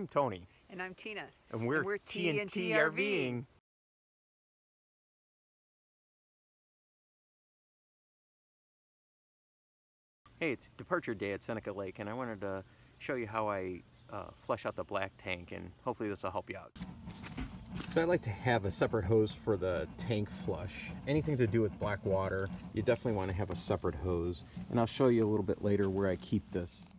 I'm Tony. And I'm Tina. And we're TNT RVing. Hey, it's departure day at Seneca Lake, and I wanted to show you how I flush out the black tank, and hopefully this will help you out. So I like to have a separate hose for the tank flush. Anything to do with black water, you definitely want to have a separate hose. And I'll show you a little bit later where I keep this.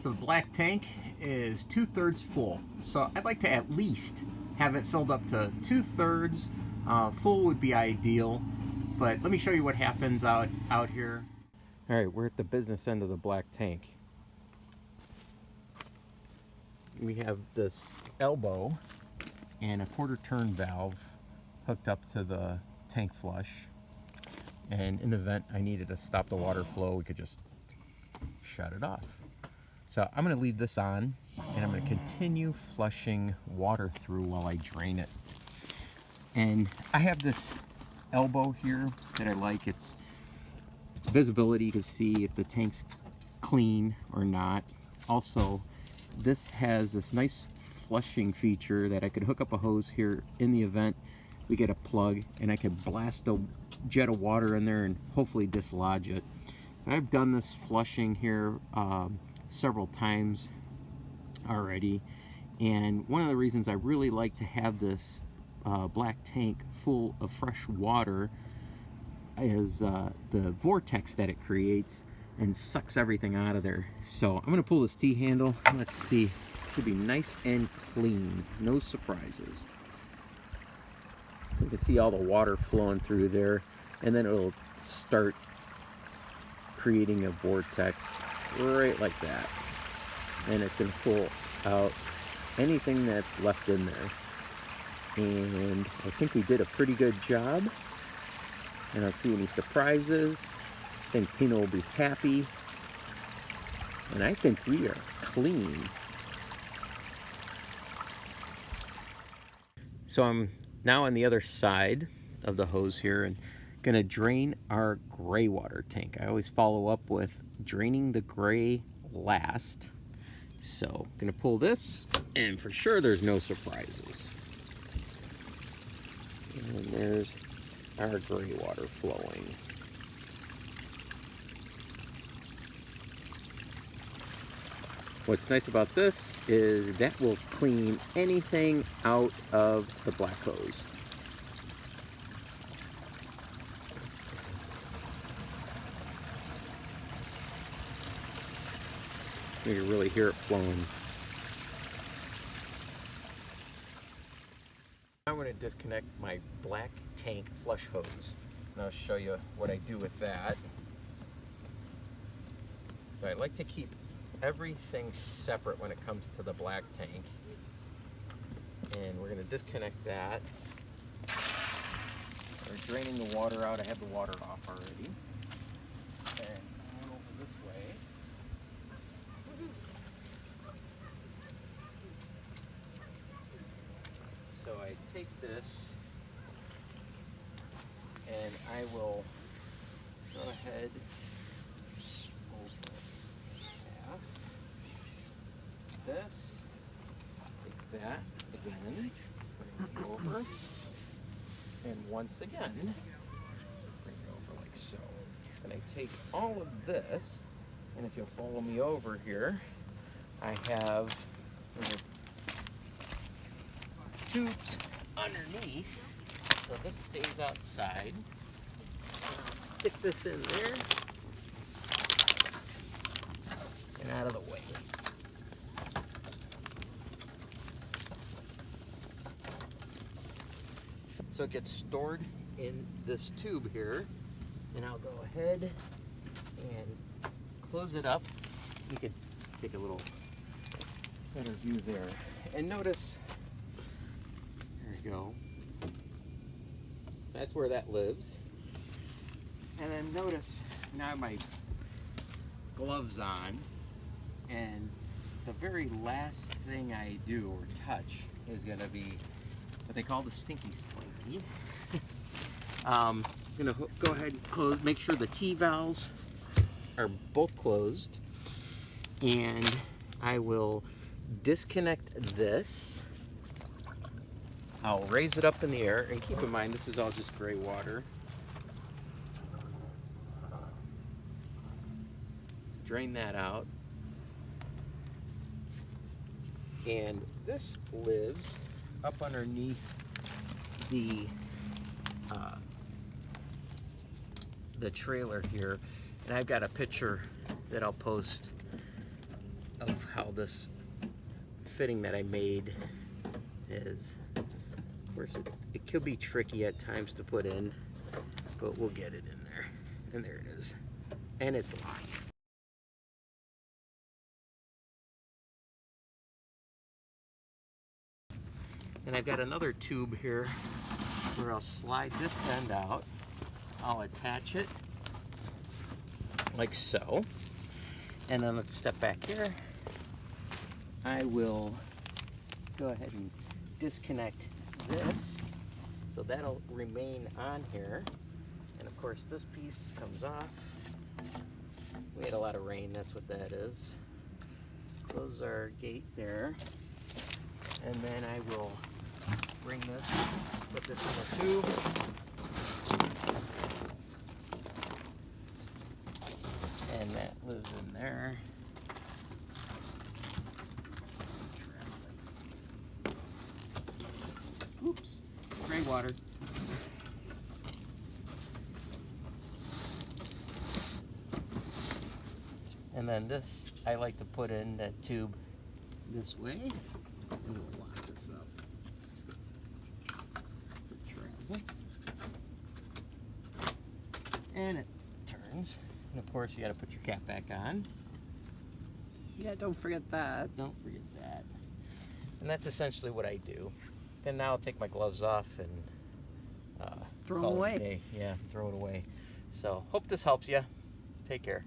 So the black tank is 2/3 full. So I'd like to at least have it filled up to 2/3. Full would be ideal, but let me show you what happens out here. All right, we're at the business end of the black tank. We have this elbow and a 1/4 turn valve hooked up to the tank flush. And in the event I needed to stop the water flow, we could just shut it off. So I'm going to leave this on, and I'm going to continue flushing water through while I drain it. And I have this elbow here that I like. It's visibility, you can see if the tank's clean or not. Also, this has this nice flushing feature that I could hook up a hose here in the event we get a plug, and I could blast a jet of water in there and hopefully dislodge it. I've done this flushing here several times already, and one of the reasons I really like to have this black tank full of fresh water is the vortex that it creates and sucks everything out of there. So I'm going to pull this T-handle. Let's see. It should be nice and clean. No surprises. You can see all the water flowing through there, and then it'll start creating a vortex right like that. And it can pull out anything that's left in there. And I think we did a pretty good job. I don't see any surprises. I think Tina will be happy. And I think we are clean. So I'm now on the other side of the hose here and gonna drain our gray water tank. I always follow up with draining the gray last. So I'm gonna pull this, and for sure there's no surprises. And there's our gray water flowing. What's nice about this is that will clean anything out of the black hose. You can really hear it flowing. I'm going to disconnect my black tank flush hose, and I'll show you what I do with that. So I like to keep everything separate when it comes to the black tank, and we're going to disconnect that. We're draining the water out. I have the water off already. And going over this way. So I take this and I will go ahead, hold this half, this, take that again, bring it over, and once again, bring it over like so. And I take all of this, and if you'll follow me over here, I have tubes underneath, so this stays outside. I'll stick this in there and out of the way. So it gets stored in this tube here, and I'll go ahead and close it up. You could take a little better view there, and notice, there you go, that's where that lives. And then notice, now I have my gloves on, and the very last thing I do or touch is going to be what they call the stinky slinky. I'm going to go ahead and close, make sure the T valves are both closed. And I will disconnect this. I'll raise it up in the air, and keep in mind this is all just gray water. Drain that out. And this lives up underneath the trailer here, and I've got a picture that I'll post of how this fitting that I made is. Of course, it could be tricky at times to put in, but we'll get it in there. And there it is. And it's locked. And I've got another tube here where I'll slide this end out. I'll attach it like so. And then let's step back here. I will go ahead and disconnect this. So that'll remain on here. And of course this piece comes off. We had a lot of rain, that's what that is. Close our gate there. And then I will bring this, put this in the tube. And that lives in there. Oops, gray water. And then this, I like to put in that tube this way. And we'll lock this up. Travel. And it turns. And of course, you got to put your cap back on. Yeah, don't forget that. Don't forget that. And that's essentially what I do. Then now I'll take my gloves off and throw them away. Yeah, throw it away. So, hope this helps you. Take care.